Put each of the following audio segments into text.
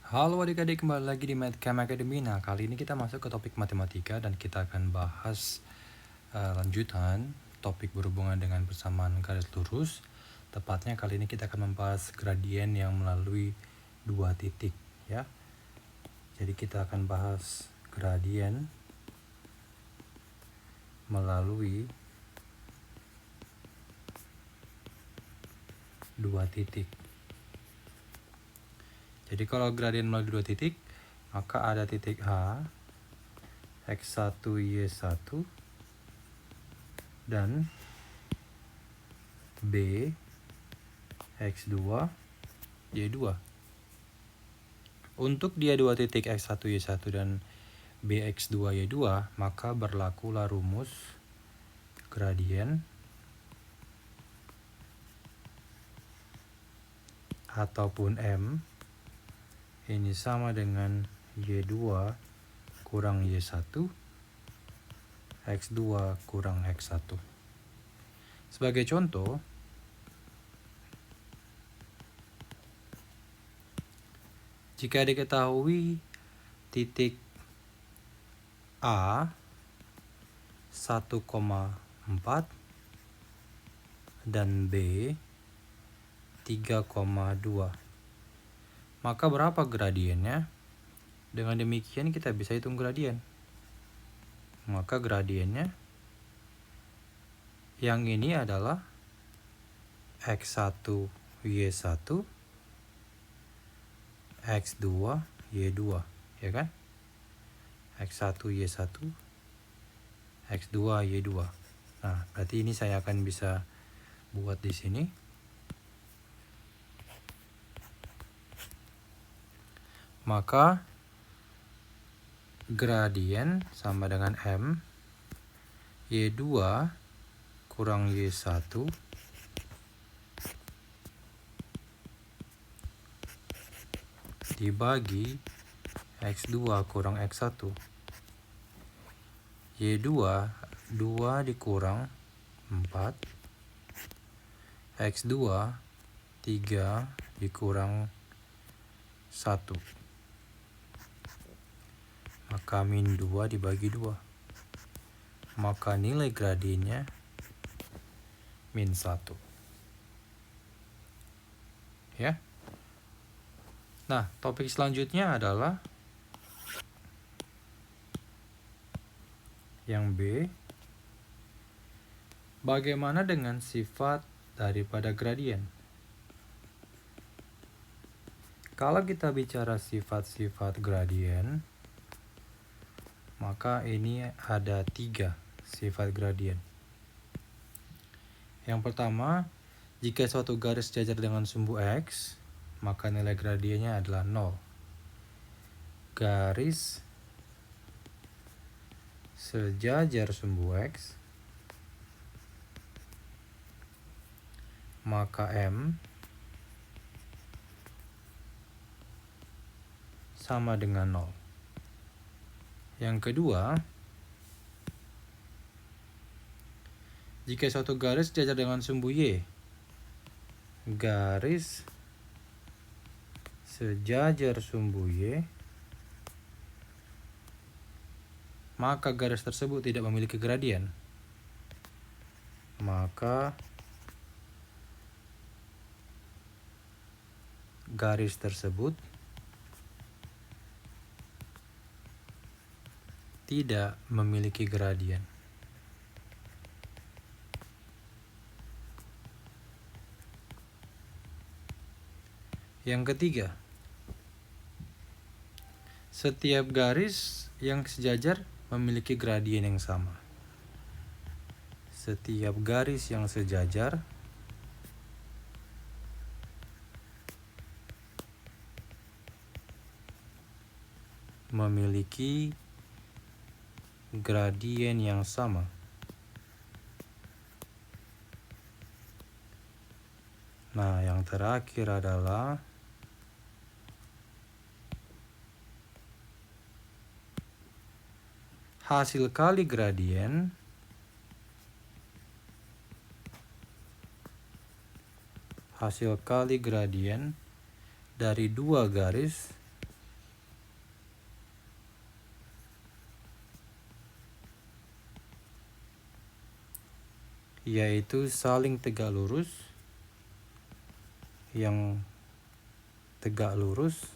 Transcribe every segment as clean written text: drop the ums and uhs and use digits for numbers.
Halo adik-adik, kembali lagi di Mathcam Academy. Nah, kali ini kita masuk ke topik matematika dan kita akan bahas lanjutan topik berhubungan dengan persamaan garis lurus. Tepatnya kali ini kita akan membahas gradien yang melalui dua titik, ya. Jadi kita akan bahas gradien melalui dua titik. Jadi kalau gradien melalui dua titik, maka ada titik H, X1, Y1, dan B, X2, Y2. Untuk dia dua titik X1, Y1 dan BX2, Y2, maka berlakulah rumus gradien ataupun M ini sama dengan Y2 kurang Y1 X2 kurang X1. Sebagai contoh, jika diketahui titik A 1,4 dan B 3,2, maka berapa gradiennya? Dengan demikian kita bisa hitung gradien. Maka gradiennya yang ini adalah X1 Y1 X2 Y2, ya kan? X1 Y1 X2 Y2. Nah, berarti ini saya akan bisa buat di sini. Maka gradien sama dengan M Y2 kurang Y1 dibagi X2 kurang X1. Y2 2 dikurang 4, X2 3 dikurang 1, maka min 2 dibagi 2, maka nilai gradiennya min 1, ya. Nah, topik selanjutnya adalah yang B. Bagaimana dengan sifat daripada gradien? Kalau kita bicara sifat-sifat gradien, maka ini ada 3 sifat gradien. Yang pertama, jika suatu garis sejajar dengan sumbu X, maka nilai gradiennya adalah 0. Garis sejajar sumbu X, maka M sama dengan 0. Yang kedua, jika suatu garis sejajar dengan sumbu Y, garis sejajar sumbu Y, maka garis tersebut tidak memiliki gradien. Maka garis tersebut tidak memiliki gradien. Yang ketiga, setiap garis yang sejajar memiliki gradien yang sama. Setiap garis yang sejajar memiliki gradien yang sama. Nah, yang terakhir adalah hasil kali gradien dari dua garis yaitu saling tegak lurus. Yang tegak lurus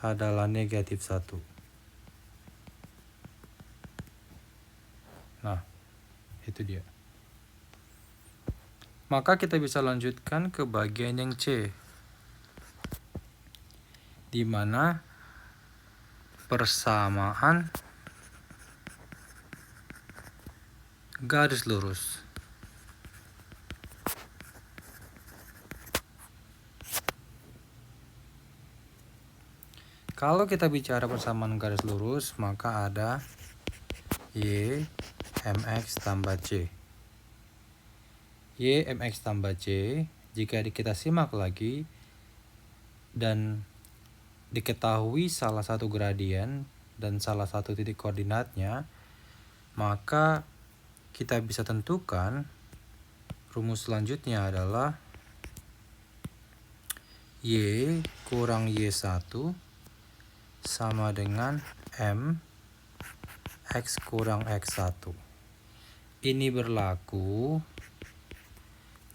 adalah negatif 1. Nah, itu dia. Maka kita bisa lanjutkan ke bagian yang C, di mana persamaan garis lurus. Kalau kita bicara persamaan garis lurus, maka ada Y mx tambah C. Y mx tambah C, jika kita simak lagi dan diketahui salah satu gradien dan salah satu titik koordinatnya, maka kita bisa tentukan rumus selanjutnya adalah Y kurang Y1 sama dengan M X kurang X1. Ini berlaku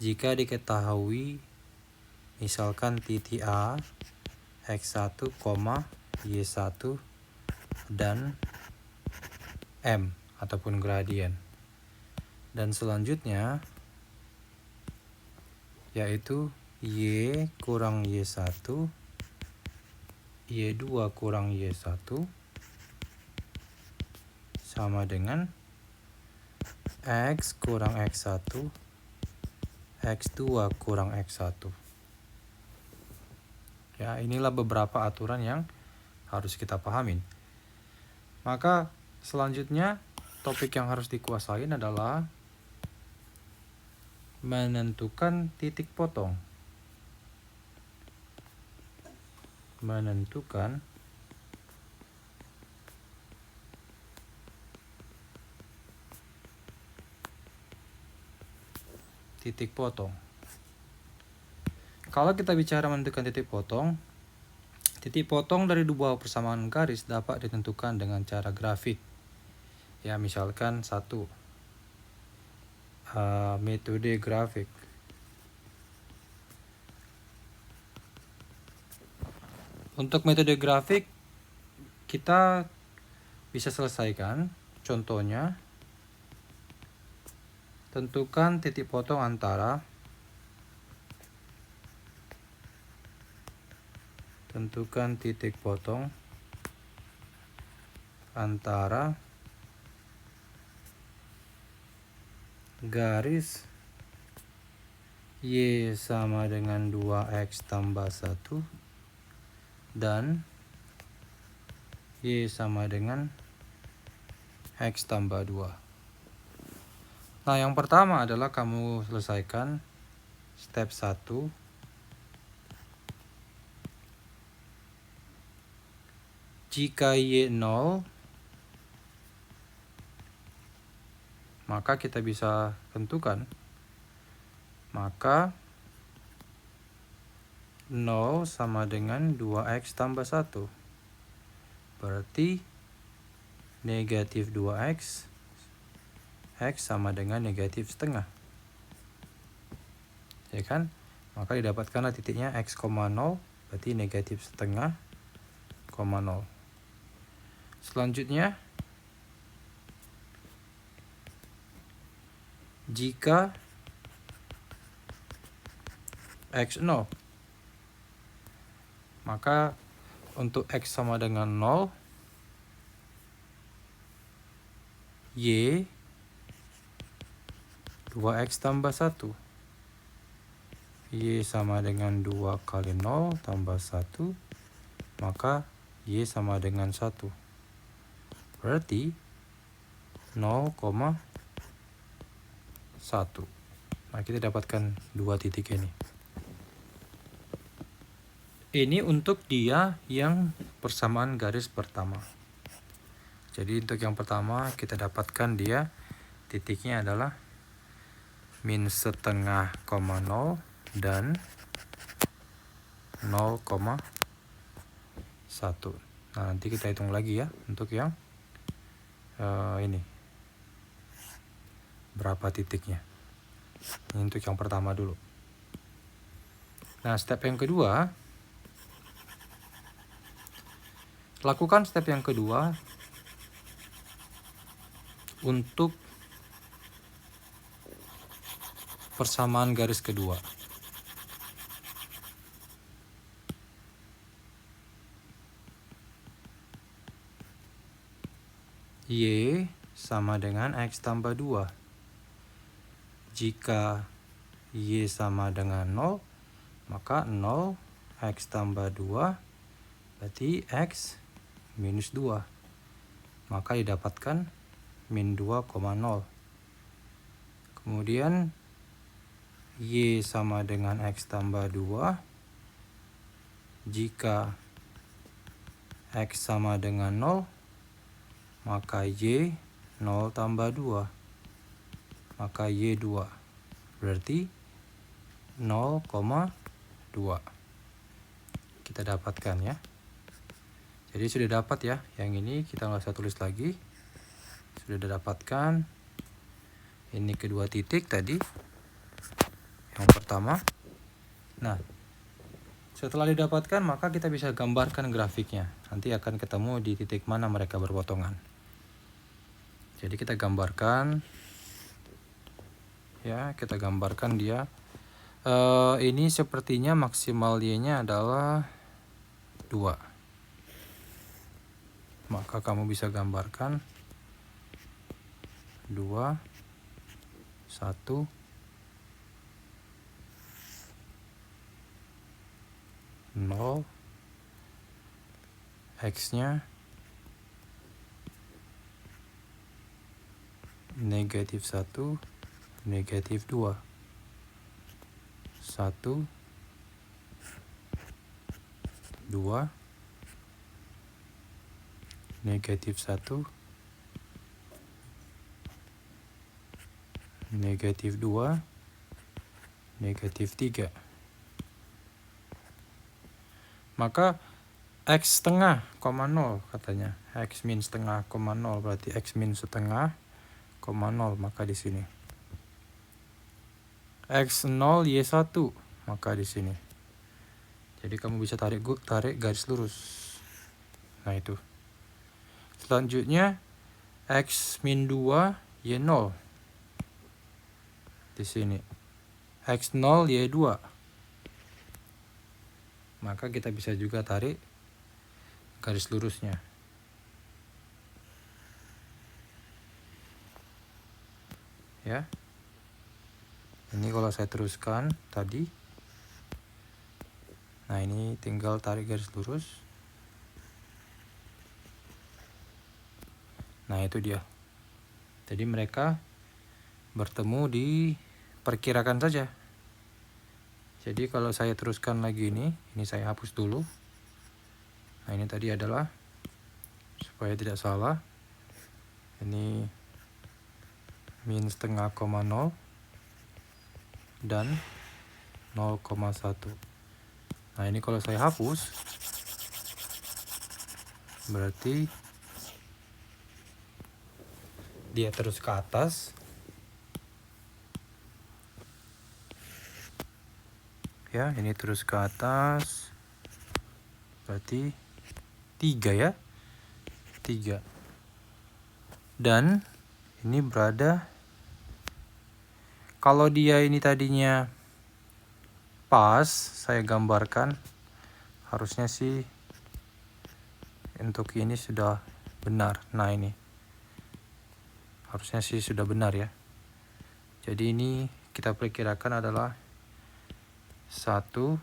jika diketahui misalkan titik A, X1, Y1 dan M ataupun gradien. Dan selanjutnya yaitu Y kurang Y1, Y2 kurang Y1 sama dengan X kurang X1, X2 kurang X1. Ya, inilah beberapa aturan yang harus kita pahamin. Maka selanjutnya topik yang harus dikuasain adalah menentukan titik potong. Menentukan titik potong. Kalau kita bicara menentukan titik potong dari dua persamaan garis dapat ditentukan dengan cara grafik. Ya, misalkan metode grafik. Untuk metode grafik kita bisa selesaikan. Contohnya, tentukan titik potong antara garis Y sama dengan 2X tambah 1 dan Y sama dengan X tambah 2. Nah, yang pertama adalah kamu selesaikan step 1. Jika Y 0, maka kita bisa tentukan. Maka 0 sama dengan 2X tambah 1. Berarti negatif 2X, X sama dengan negatif setengah. Ya kan? Maka didapatkanlah titiknya X, 0, berarti negatif setengah, 0. Selanjutnya, jika X 0, maka untuk X sama dengan 0, Y 2X tambah 1. Y sama dengan 2 kali 0 tambah 1, maka Y sama dengan 1. Berarti 0,1. Nah, kita dapatkan dua titik ini. Ini untuk dia yang persamaan garis pertama. Jadi untuk yang pertama kita dapatkan dia titiknya adalah min setengah, 0 dan 0,1. Nah, nanti kita hitung lagi ya untuk yang ini berapa titiknya. Ini untuk yang pertama dulu. Nah, step yang kedua, lakukan step yang kedua untuk persamaan garis kedua. Y sama dengan X tambah 2. Jika Y sama dengan 0, maka 0 X tambah 2 berarti X minus 2. Maka didapatkan min 2,0. Kemudian Y sama dengan X tambah 2. Jika X sama dengan 0, maka Y 0 tambah 2. Maka Y 2. Berarti 0,2. Kita dapatkan ya. Jadi sudah dapat ya. Yang ini kita nggak usah tulis lagi. Sudah didapatkan. Ini kedua titik tadi. Yang pertama. Nah, setelah didapatkan maka kita bisa gambarkan grafiknya. Nanti akan ketemu di titik mana mereka berpotongan. Jadi kita gambarkan. Ya, kita gambarkan dia. Ini sepertinya maksimal Y-nya adalah 2. Maka kamu bisa gambarkan 2, 1, 0, X-nya negatif 1, negatif 2. 1, 2, negatif 1, negatif 2, negatif 3. Maka X setengah, 0 katanya. X min setengah, 0 berarti X min setengah, 0. Maka di sini. X0 Y1, maka di sini. Jadi kamu bisa tarik garis lurus. Nah itu. Selanjutnya X min 2 Y0. Di sini. X0 Y2. Maka kita bisa juga tarik garis lurusnya. Ya. Ini kalau saya teruskan tadi. Nah, ini tinggal tarik garis lurus. Nah, itu dia. Jadi mereka bertemu di perkirakan saja. Jadi kalau saya teruskan lagi ini saya hapus dulu. Nah, ini tadi adalah supaya tidak salah. Ini min setengah, 0 dan 0,1. Nah, ini kalau saya hapus berarti dia terus ke atas. Ya, ini terus ke atas. Berarti 3 ya. 3. Dan ini berada, kalau dia ini tadinya pas, saya gambarkan harusnya sih untuk ini sudah benar. Nah, ini harusnya sih sudah benar ya. Jadi ini kita perkirakan adalah 1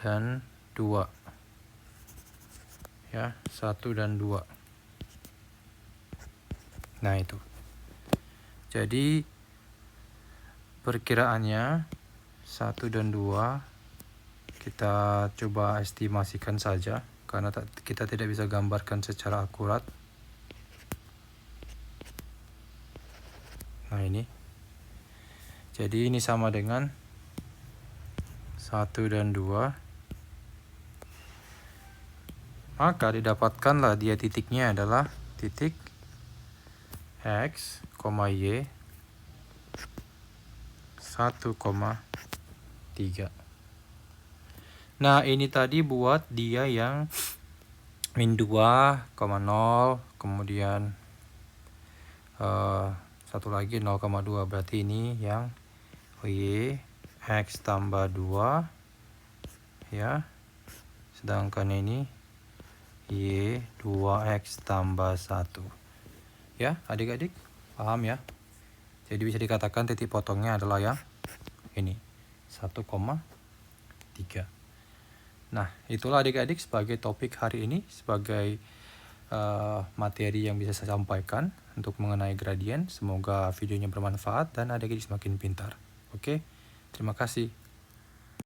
dan 2. Ya, 1 dan 2. Nah, itu. Jadi perkiraannya 1 dan 2 kita coba estimasikan saja karena kita tidak bisa gambarkan secara akurat. Nah, ini. Jadi ini sama dengan 1 dan 2. Maka didapatkanlah dia titiknya adalah titik X, Y 1,3. Nah, ini tadi buat dia yang min 2,0, kemudian satu lagi 0,2, berarti ini yang Y X tambah 2 ya, sedangkan ini Y 2X tambah 1 ya. Adik-adik paham ya? Jadi bisa dikatakan titik potongnya adalah yang ini 1,3. Nah, itulah adik-adik sebagai topik hari ini, sebagai materi yang bisa saya sampaikan untuk mengenai gradien. Semoga videonya bermanfaat dan adik-adik semakin pintar. Oke, terima kasih.